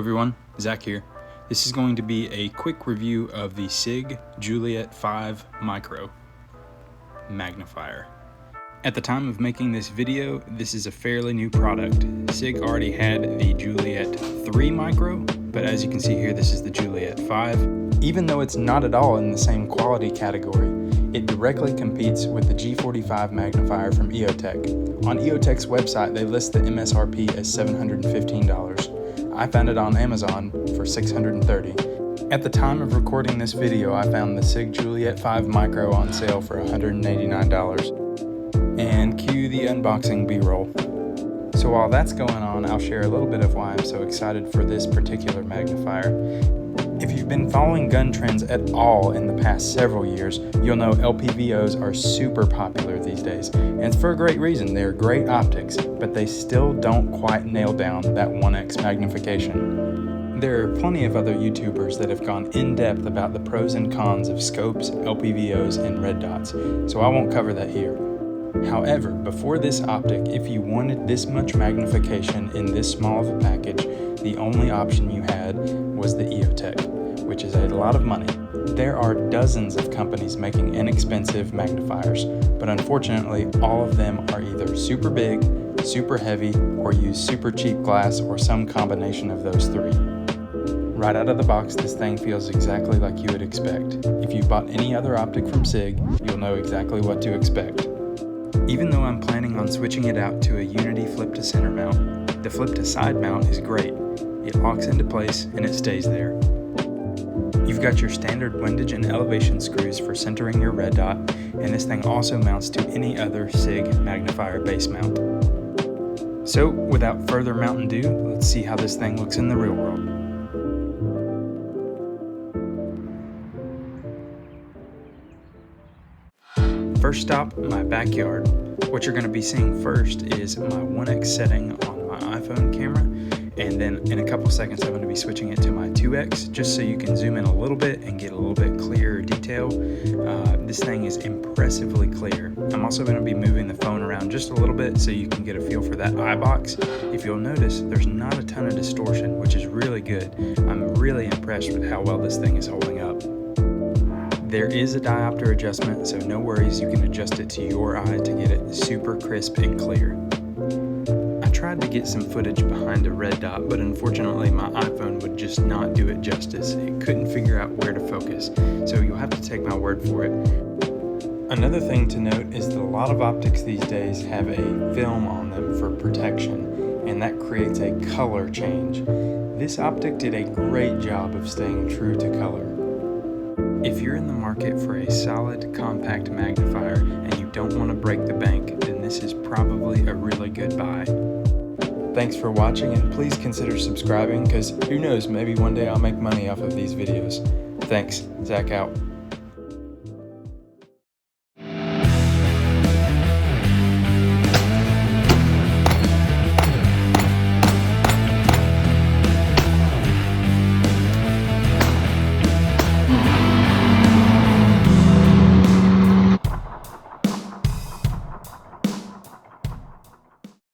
everyone, Zach here. This is going to be a quick review of the Sig Juliet 5 Micro Magnifier. At the time of making this video, this is a fairly new product. Sig already had the Juliet 3 Micro, but as you can see here, this is the Juliet 5. Even though it's not at all in the same quality category, it directly competes with the G45 magnifier from EOTech. On EOTech's website, they list the MSRP as $715. I found it on Amazon for $630. At the time of recording this video, I found the Sig Juliet 5 Micro on sale for $189. And cue the unboxing B-roll. So while that's going on, I'll share a little bit of why I'm so excited for this particular magnifier. If you've been following gun trends at all in the past several years, you'll know LPVOs are super popular these days, and it's for a great reason. They're great optics, but they still don't quite nail down that 1x magnification. There are plenty of other YouTubers that have gone in depth about the pros and cons of scopes, LPVOs, and red dots, so I won't cover that here. However, before this optic, if you wanted this much magnification in this small of a package, the only option you had was the EOTech, which is a lot of money. There are dozens of companies making inexpensive magnifiers, but unfortunately all of them are either super big, super heavy, or use super cheap glass or some combination of those three. Right out of the box, this thing feels exactly like you would expect. If you bought any other optic from Sig, you'll know exactly what to expect. Even though I'm planning on switching it out to a Unity flip to center mount, the flip to side mount is great. It locks into place and it stays there. You've got your standard windage and elevation screws for centering your red dot, and this thing also mounts to any other Sig magnifier base mount. So without further Mountain Dew, let's see how this thing looks in the real world. First stop, my backyard. What you're going to be seeing first is my 1x setting on my iPhone camera, and then in a couple seconds I'm going to be switching it to my 2x just so you can zoom in a little bit and get a little bit clearer detail. This thing is impressively clear. I'm also going to be moving the phone around just a little bit so you can get a feel for that eye box. If you'll notice, there's not a ton of distortion, which is really good. I'm really impressed with how well this thing is holding up. There is a diopter adjustment, so no worries, you can adjust it to your eye to get it super crisp and clear. I tried to get some footage behind a red dot, but unfortunately my iPhone would just not do it justice. It couldn't figure out where to focus, so you'll have to take my word for it. Another thing to note is that a lot of optics these days have a film on them for protection, and that creates a color change. This optic did a great job of staying true to color. If you're in the market for a solid, compact magnifier and you don't want to break the bank, then this is probably a really good buy. Thanks for watching, and please consider subscribing, because who knows, maybe one day I'll make money off of these videos. Thanks, Zach out.